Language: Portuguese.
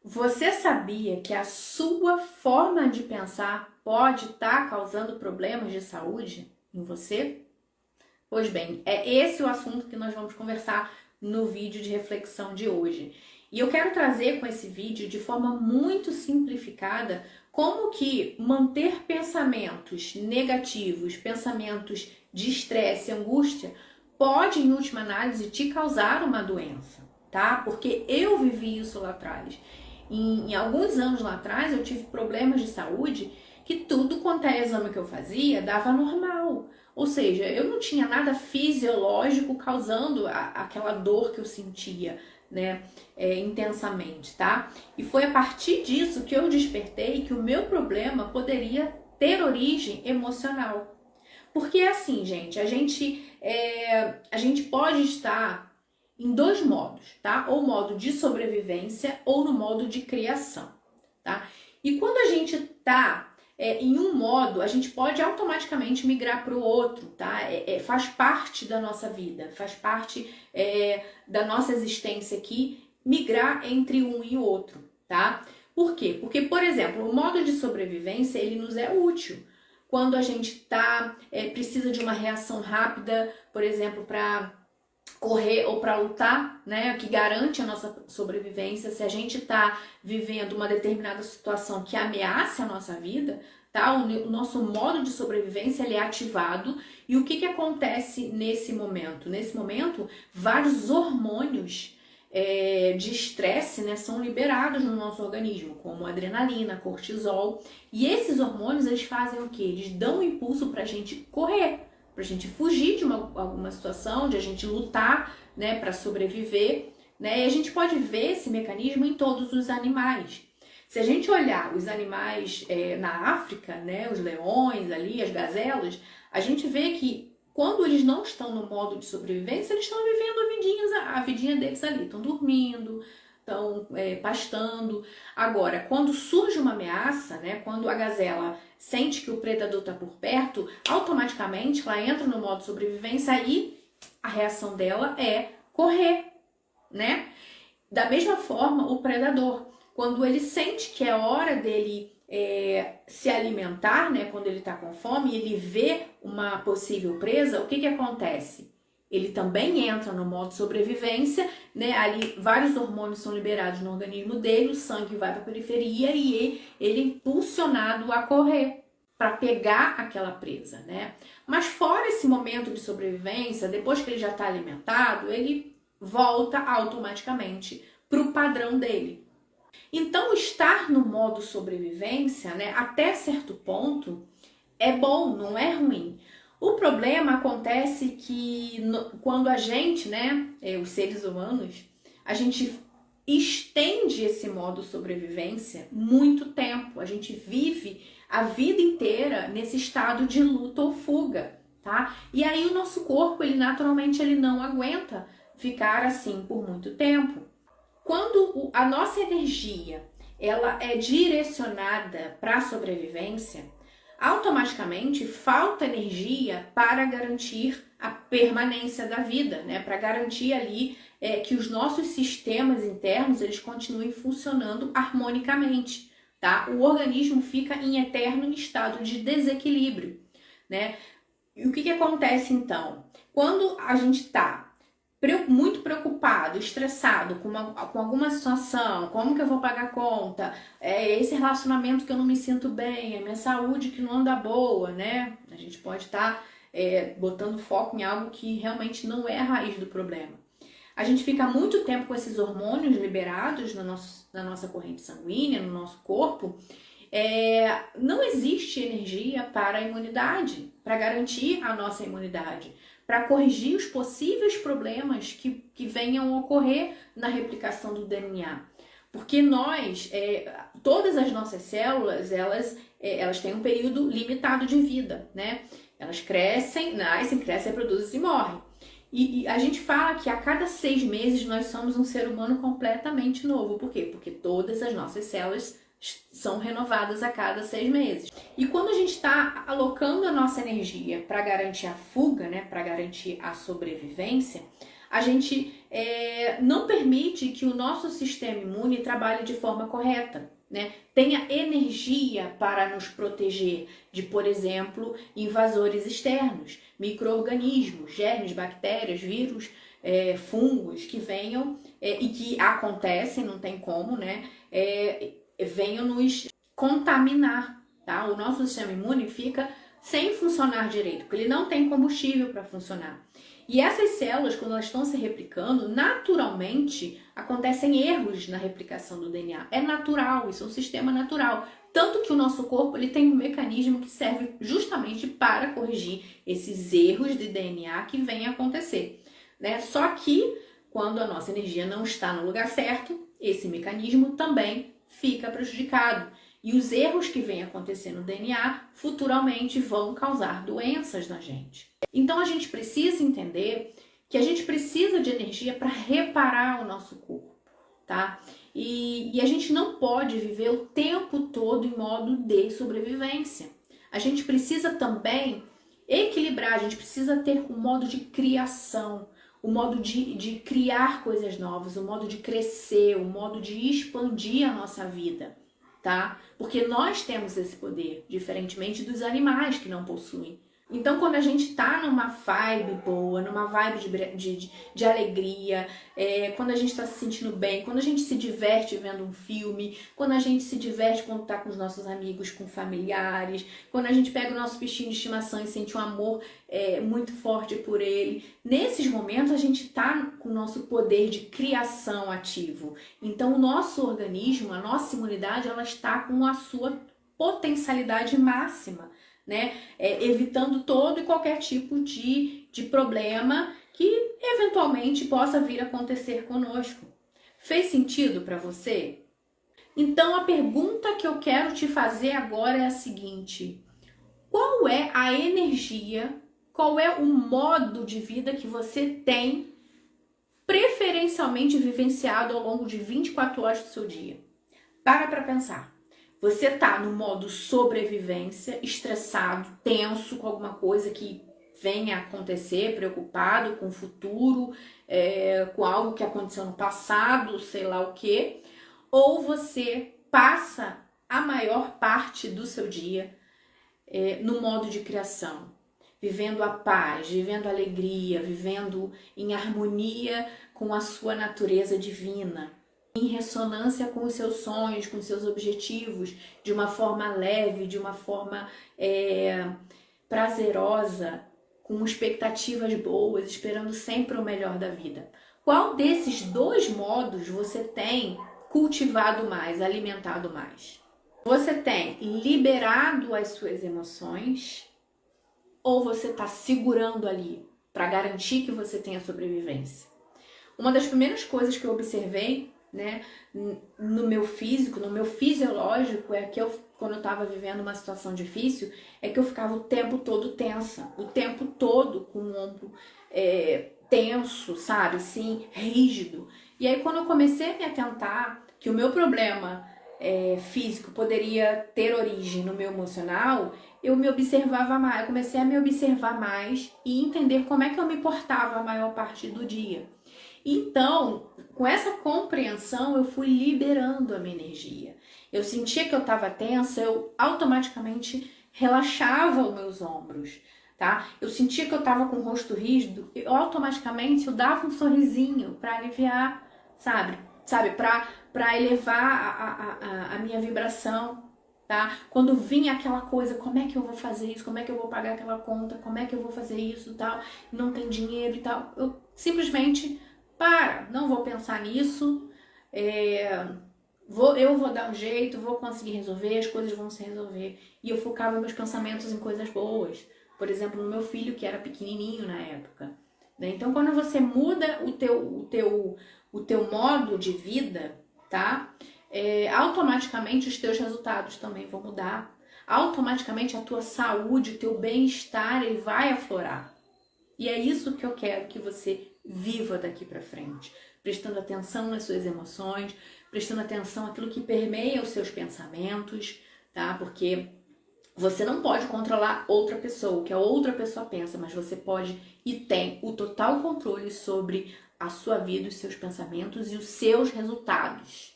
Você sabia que a sua forma de pensar pode estar causando problemas de saúde em você? Pois bem, é esse o assunto que nós vamos conversar no vídeo de reflexão de hoje. E eu quero trazer com esse vídeo, de forma muito simplificada, como que manter pensamentos negativos, pensamentos de estresse, angústia, pode, em última análise, te causar uma doença, tá? Porque eu vivi isso lá atrás. Em alguns anos lá atrás, eu tive problemas de saúde que tudo quanto é exame que eu fazia dava normal. Ou seja, eu não tinha nada fisiológico causando aquela dor que eu sentia, né, intensamente, tá? E foi a partir disso que eu despertei que o meu problema poderia ter origem emocional. Porque é assim, gente, a gente pode estar em dois modos, tá? Ou modo de sobrevivência ou no modo de criação, tá? E quando a gente tá em um modo, a gente pode automaticamente migrar para o outro, tá? Faz parte da nossa vida, faz parte da nossa existência aqui, migrar entre um e o outro, tá? Por quê? Porque, por exemplo, o modo de sobrevivência, ele nos é útil. Quando a gente precisa de uma reação rápida, por exemplo, para correr ou para lutar, né, que garante a nossa sobrevivência. Se a gente está vivendo uma determinada situação que ameaça a nossa vida, tá? O nosso modo de sobrevivência ele é ativado. E o que acontece nesse momento? Nesse momento, vários hormônios de estresse, né, são liberados no nosso organismo, como adrenalina, cortisol. E esses hormônios, eles fazem o quê? Eles dão um impulso para a gente correr, pra gente fugir de alguma situação, de a gente lutar, né, para sobreviver, né? E a gente pode ver esse mecanismo em todos os animais. Se a gente olhar os animais na África, né, os leões ali, as gazelas, a gente vê que quando eles não estão no modo de sobrevivência, eles estão vivendo a vidinha deles ali, estão dormindo, estão pastando. Agora, quando surge uma ameaça, né, quando a gazela sente que o predador está por perto, automaticamente ela entra no modo sobrevivência e a reação dela é correr, né? Da mesma forma, o predador, quando ele sente que é hora dele se alimentar, né, quando ele está com fome, ele vê uma possível presa, o que acontece? Ele também entra no modo sobrevivência, né? Ali vários hormônios são liberados no organismo dele, o sangue vai para a periferia e ele é impulsionado a correr para pegar aquela presa, né? Mas fora esse momento de sobrevivência, depois que ele já está alimentado, ele volta automaticamente para o padrão dele. Então, estar no modo sobrevivência, né, até certo ponto, é bom, não é ruim. O problema acontece que quando a gente, né, os seres humanos, a gente estende esse modo sobrevivência muito tempo. A gente vive a vida inteira nesse estado de luta ou fuga, tá? E aí o nosso corpo, ele naturalmente ele não aguenta ficar assim por muito tempo. Quando a nossa energia ela é direcionada para a sobrevivência, automaticamente falta energia para garantir a permanência da vida, né? Para garantir ali que os nossos sistemas internos eles continuem funcionando harmonicamente, tá? O organismo fica em eterno estado de desequilíbrio, né? E o que acontece então? Quando a gente está muito preocupado, estressado com alguma situação, como que eu vou pagar a conta, esse relacionamento que eu não me sinto bem, a minha saúde que não anda boa, né? A gente pode estar botando foco em algo que realmente não é a raiz do problema. A gente fica muito tempo com esses hormônios liberados na nossa corrente sanguínea, no nosso corpo. Não existe energia para a imunidade, para garantir a nossa imunidade, para corrigir os possíveis problemas que venham a ocorrer na replicação do DNA. Porque todas as nossas células, elas têm um período limitado de vida, né? Elas crescem, nascem, reproduzem e morrem. E a gente fala que a cada 6 meses nós somos um ser humano completamente novo. Por quê? Porque todas as nossas células são renovadas a cada 6 meses. E quando a gente está alocando a nossa energia para garantir a fuga, né, para garantir a sobrevivência, a gente não permite que o nosso sistema imune trabalhe de forma correta, né? Tenha energia para nos proteger de, por exemplo, invasores externos, micro-organismos, germes, bactérias, vírus, fungos que venham e que acontecem, não tem como, né? Venham nos contaminar, tá? O nosso sistema imune fica sem funcionar direito, porque ele não tem combustível para funcionar. E essas células, quando elas estão se replicando, naturalmente acontecem erros na replicação do DNA. É natural, isso é um sistema natural. Tanto que o nosso corpo ele tem um mecanismo que serve justamente para corrigir esses erros de DNA que vêm a acontecer, né? Só que quando a nossa energia não está no lugar certo, esse mecanismo também fica prejudicado. E os erros que vêm acontecer no DNA futuramente vão causar doenças na gente. Então a gente precisa entender que a gente precisa de energia para reparar o nosso corpo, tá? E a gente não pode viver o tempo todo em modo de sobrevivência. A gente precisa também equilibrar, a gente precisa ter um modo de criação, o modo de criar coisas novas, o modo de crescer, o modo de expandir a nossa vida, tá? Porque nós temos esse poder, diferentemente dos animais que não possuem. Então, quando a gente tá numa vibe boa, numa vibe de alegria, quando a gente tá se sentindo bem, quando a gente se diverte vendo um filme, quando a gente se diverte quando tá com os nossos amigos, com familiares, quando a gente pega o nosso bichinho de estimação e sente um amor muito forte por ele, nesses momentos a gente tá com o nosso poder de criação ativo. Então, o nosso organismo, a nossa imunidade, ela está com a sua potencialidade máxima, né? Evitando todo e qualquer tipo de problema que eventualmente possa vir a acontecer conosco. Fez sentido para você? Então a pergunta que eu quero te fazer agora é a seguinte: qual é a energia, qual é o modo de vida que você tem preferencialmente vivenciado ao longo de 24 horas do seu dia? Para pensar. Você tá no modo sobrevivência, estressado, tenso com alguma coisa que venha a acontecer, preocupado com o futuro, com algo que aconteceu no passado, sei lá o quê. Ou você passa a maior parte do seu dia no modo de criação, vivendo a paz, vivendo a alegria, vivendo em harmonia com a sua natureza divina, em ressonância com os seus sonhos, com os seus objetivos, de uma forma leve, de uma forma prazerosa, com expectativas boas, esperando sempre o melhor da vida. Qual desses dois modos você tem cultivado mais, alimentado mais? Você tem liberado as suas emoções ou você está segurando ali para garantir que você tenha sobrevivência? Uma das primeiras coisas que eu observei, né, no meu físico, no meu fisiológico, é que quando eu estava vivendo uma situação difícil, é que eu ficava o tempo todo tensa, o tempo todo com o ombro tenso, sabe, assim, rígido. E aí quando eu comecei a me atentar que o meu problema físico poderia ter origem no meu emocional, eu me observava mais, eu comecei a me observar mais e entender como é que eu me portava a maior parte do dia. Então, com essa compreensão, eu fui liberando a minha energia. Eu sentia que eu estava tensa, eu automaticamente relaxava os meus ombros, tá? Eu sentia que eu estava com o rosto rígido, eu automaticamente eu dava um sorrisinho para aliviar, sabe, para elevar a minha vibração, tá? Quando vinha aquela coisa, como é que eu vou fazer isso? Como é que eu vou pagar aquela conta? Como é que eu vou fazer isso e tal? Não tem dinheiro e tal. Eu simplesmente não vou pensar nisso, eu vou dar um jeito, vou conseguir resolver, as coisas vão se resolver. E eu focava meus pensamentos em coisas boas. Por exemplo, no meu filho, que era pequenininho na época. Né? Então, quando você muda o teu modo de vida, tá? Automaticamente os teus resultados também vão mudar. Automaticamente a tua saúde, o teu bem-estar, ele vai aflorar. E é isso que eu quero que você viva daqui para frente, prestando atenção nas suas emoções, prestando atenção àquilo que permeia os seus pensamentos, tá? Porque Você não pode controlar outra pessoa, o que a outra pessoa pensa, mas você pode e tem o total controle sobre a sua vida, os seus pensamentos e os seus resultados.